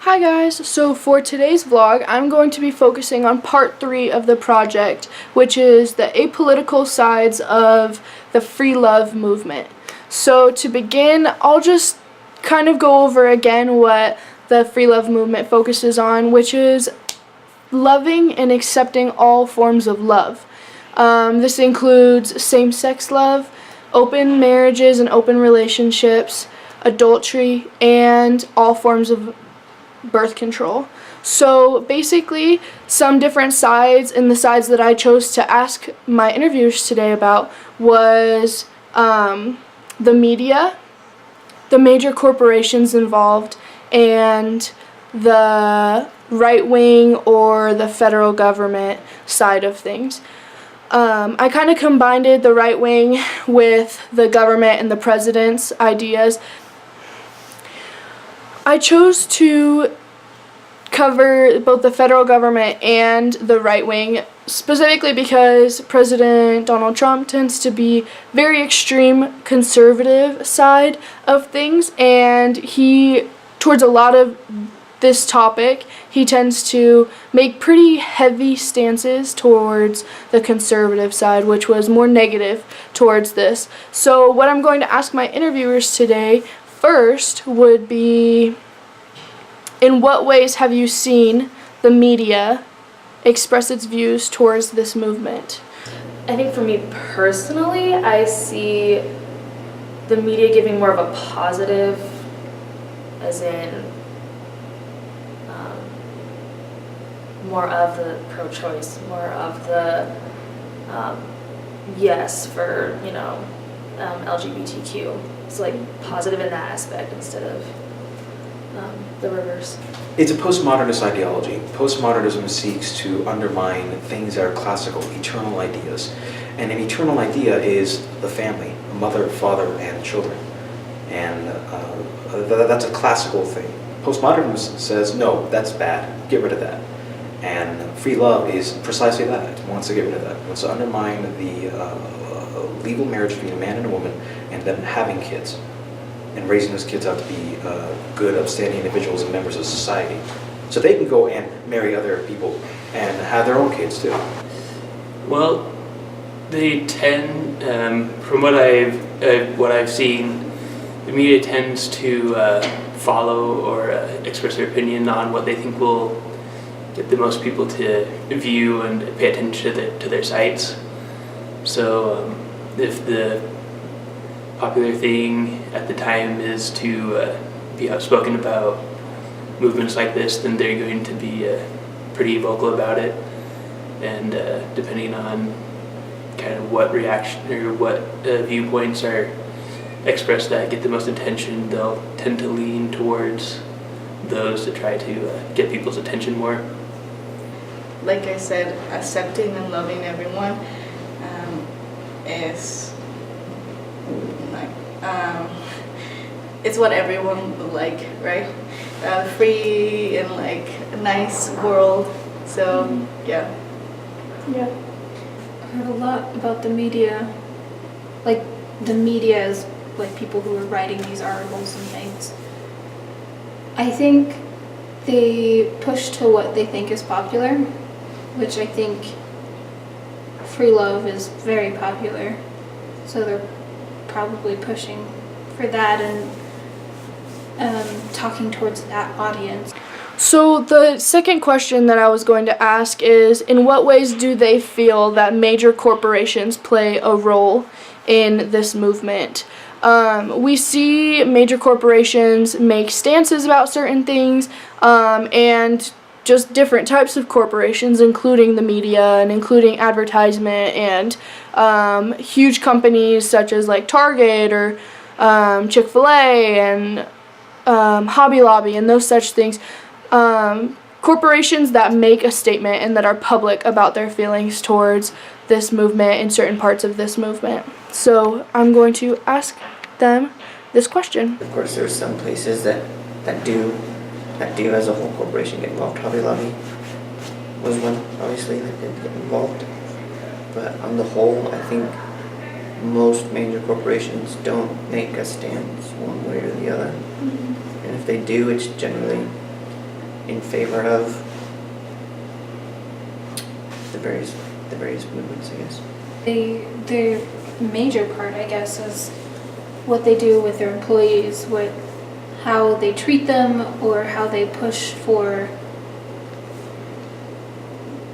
Hi guys, so for today's vlog, I'm going to be focusing on part 3 of the project, which is the apolitical sides of the free love movement. So to begin, I'll just kind of go over again what the free love movement focuses on, which is loving and accepting all forms of love. This includes same-sex love, open marriages and open relationships, adultery, and all forms of birth control. So basically, some different sides, and the sides that I chose to ask my interviewers today about was the media, the major corporations involved, and the right wing or the federal government side of things. I kind of combined the right wing with the government and the president's ideas. I chose to cover both the federal government and the right wing, specifically because President Donald Trump tends to be very extreme conservative side of things, and towards a lot of this topic, he tends to make pretty heavy stances towards the conservative side, which was more negative towards this. So what I'm going to ask my interviewers today first would be, in what ways have you seen the media express its views towards this movement? I think for me personally, I see the media giving more of a positive, as in more of the pro-choice, more of the yes for, LGBTQ. It's like positive in that aspect instead of the reverse. It's a postmodernist ideology. Postmodernism seeks to undermine things that are classical, eternal ideas. And an eternal idea is the family, a mother, father, and children. And that's a classical thing. Postmodernism says, no, that's bad, get rid of that. And free love is precisely that. It wants to get rid of that. It wants to undermine the legal marriage between a man and a woman and them having kids and raising those kids out to be good, upstanding individuals and members of society. So they can go and marry other people and have their own kids too. Well, they tend, from what I've seen, the media tends to follow or express their opinion on what they think will get the most people to view and pay attention to their sites. So if the popular thing at the time is to be outspoken about movements like this, then they're going to be pretty vocal about it. And depending on kind of what reaction or what viewpoints are expressed that get the most attention, they'll tend to lean towards those to try to get people's attention more. Like I said, accepting and loving everyone is like it's what everyone would like, right? Free and like a nice world. So yeah. I heard a lot about the media. Like the media is like people who are writing these articles and things. I think they push to what they think is popular, which I think free love is very popular. So they're probably pushing for that and talking towards that audience. So the second question that I was going to ask is, in what ways do they feel that major corporations play a role in this movement? We see major corporations make stances about certain things, and just different types of corporations, including the media and including advertisement, and huge companies such as like Target or Chick-fil-A and Hobby Lobby and those such things. Corporations that make a statement and that are public about their feelings towards this movement and certain parts of this movement. So I'm going to ask them this question. Of course, there's some places that do as a whole corporation get involved. Hobby Lobby was one, obviously, that did get involved. But on the whole, I think most major corporations don't make a stance one way or the other. And if they do, it's generally in favor of the various movements, I guess. Their major part, I guess, is what they do with their employees, how they treat them, or how they push for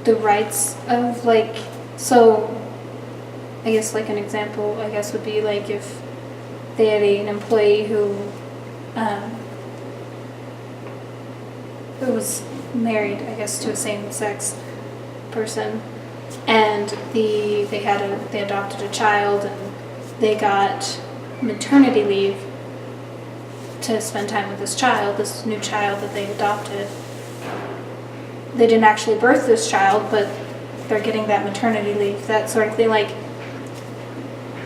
the rights of, like, so I guess like an example, I guess, would be like if they had an employee who was married, I guess, to a same-sex person, and they adopted a child, and they got maternity leave to spend time with this new child that they adopted. They didn't actually birth this child, but they're getting that maternity leave, that sort of thing. Like,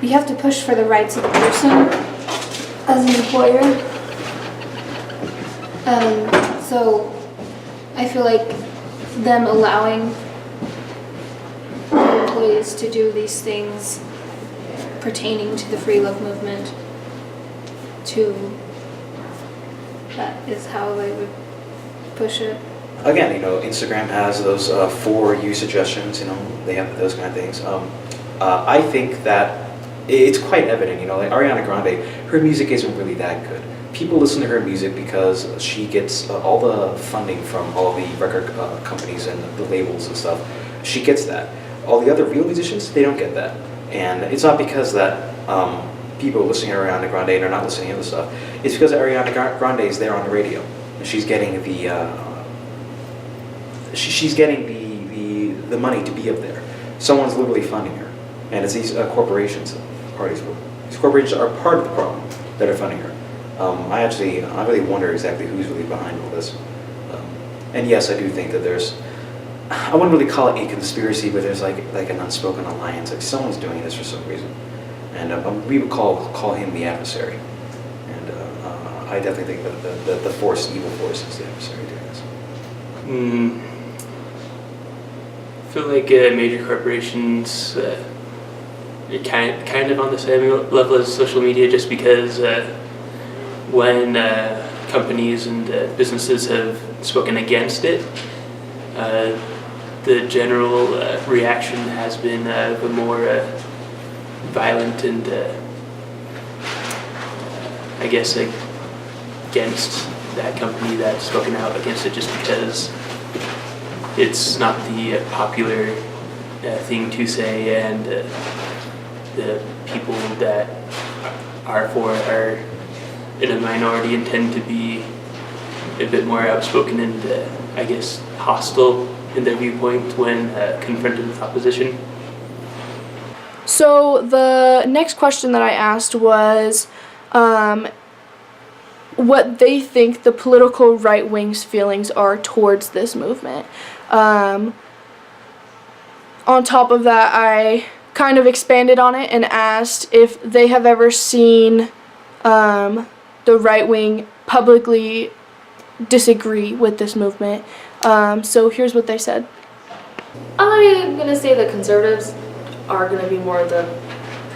you have to push for the rights of the person as an employer. So I feel like them allowing employees to do these things pertaining to the free love movement, that is how they would push it. Again, Instagram has those for you suggestions, they have those kind of things. I think that it's quite evident, like Ariana Grande, her music isn't really that good. People listen to her music because she gets all the funding from all the record companies and the labels and stuff. She gets that. All the other real musicians, they don't get that. And it's not because that people are listening to Ariana Grande and are not listening to other stuff. It's because Ariana Grande is there on the radio. And she's getting the money to be up there. Someone's literally funding her, and it's these corporations. These corporations are part of the problem that are funding her. I really wonder exactly who's really behind all this. And yes, I do think that I wouldn't really call it a conspiracy, but there's like an unspoken alliance. Like someone's doing this for some reason, and we would call him the adversary. And I definitely think that the evil force is the adversary doing this. I feel like major corporations are kind of on the same level as social media, just because when companies and businesses have spoken against it, the general reaction has been more violent and I guess against that company that's spoken out against it, just because it's not the popular thing to say, and the people that are for it are in a minority and tend to be a bit more outspoken and I guess hostile in their viewpoint when confronted with opposition. So the next question that I asked was what they think the political right wing's feelings are towards this movement. On top of that, I kind of expanded on it and asked if they have ever seen the right wing publicly disagree with this movement. So here's what they said. I'm going to say the conservatives are going to be more of the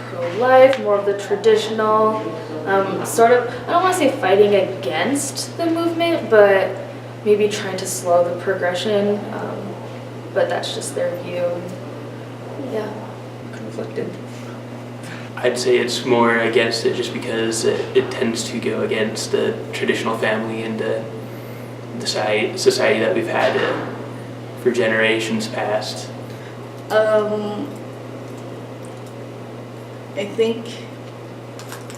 pro-life, more of the traditional, sort of, I don't want to say fighting against the movement, but maybe trying to slow the progression, but that's just their view. Yeah. Conflicted. I'd say it's more against it just because it tends to go against the traditional family and the society that we've had for generations past. I think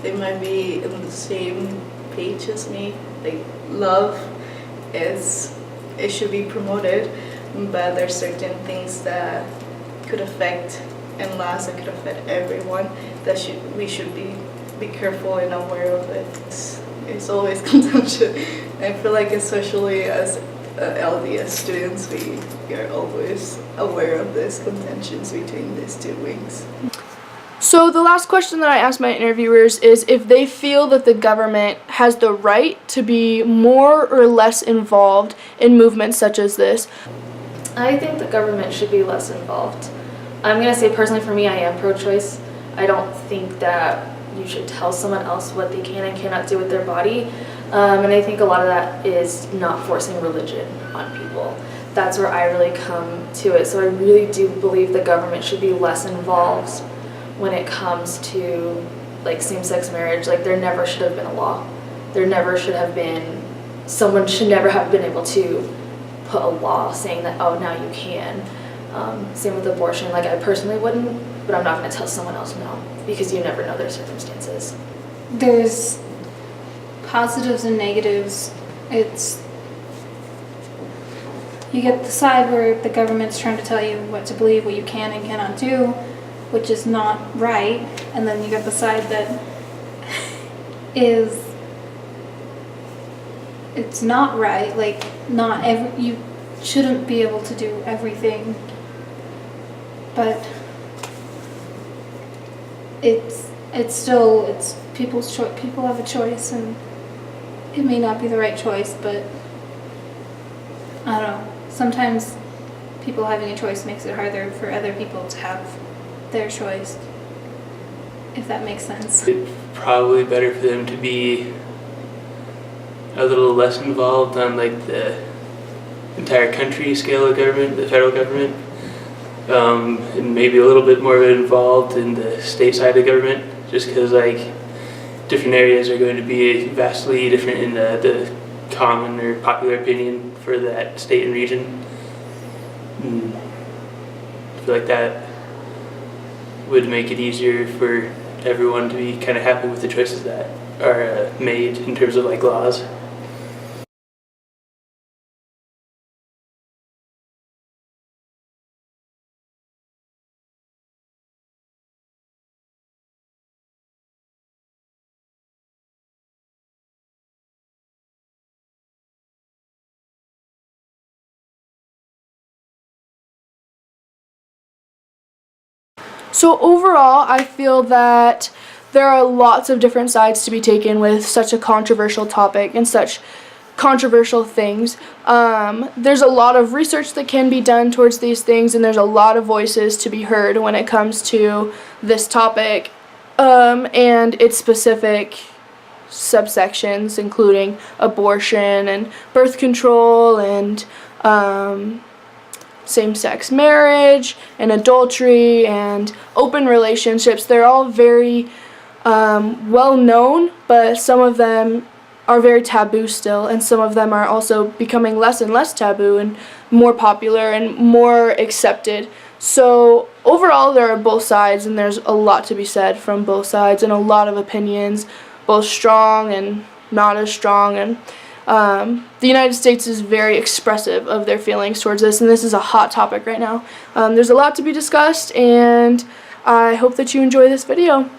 they might be on the same page as me. Like, love it should be promoted, but there's certain things that could affect and laws that could affect everyone that we should be careful and aware of it. It's always consumption. I feel like especially as LDS students, we are always aware of these contentions between these two wings. So the last question that I asked my interviewers is if they feel that the government has the right to be more or less involved in movements such as this. I think the government should be less involved. I'm going to say personally for me, I am pro-choice. I don't think that you should tell someone else what they can and cannot do with their body. And I think a lot of that is not forcing religion on people. That's where I really come to it. So I really do believe the government should be less involved when it comes to like same-sex marriage. Like there never should have been a law. There never should have been, someone should never have been able to put a law saying that, oh, now you can. Same with abortion. Like I personally wouldn't, but I'm not going to tell someone else no, because you never know their circumstances. There's positives and negatives. You get the side where the government's trying to tell you what to believe, what you can and cannot do, which is not right, and then you get the side that it's not right. Like you shouldn't be able to do everything, but it's people's choice. People have a choice, and it may not be the right choice, but I don't know. Sometimes people having a choice makes it harder for other people to have their choice, if that makes sense. It's probably better for them to be a little less involved on like the entire country scale of government, the federal government, and maybe a little bit more involved in the state side of government, just because like different areas are going to be vastly different in the common or popular opinion for that state and region. I feel like that would make it easier for everyone to be kind of happy with the choices that are made in terms of like laws. So overall, I feel that there are lots of different sides to be taken with such a controversial topic and such controversial things. There's a lot of research that can be done towards these things, and there's a lot of voices to be heard when it comes to this topic and its specific subsections, including abortion and birth control and same-sex marriage and adultery and open relationships. They're all very well known, but some of them are very taboo still, and some of them are also becoming less and less taboo and more popular and more accepted. So overall, there are both sides, and there's a lot to be said from both sides and a lot of opinions, both strong and not as strong. And the United States is very expressive of their feelings towards this, and this is a hot topic right now. There's a lot to be discussed, and I hope that you enjoy this video.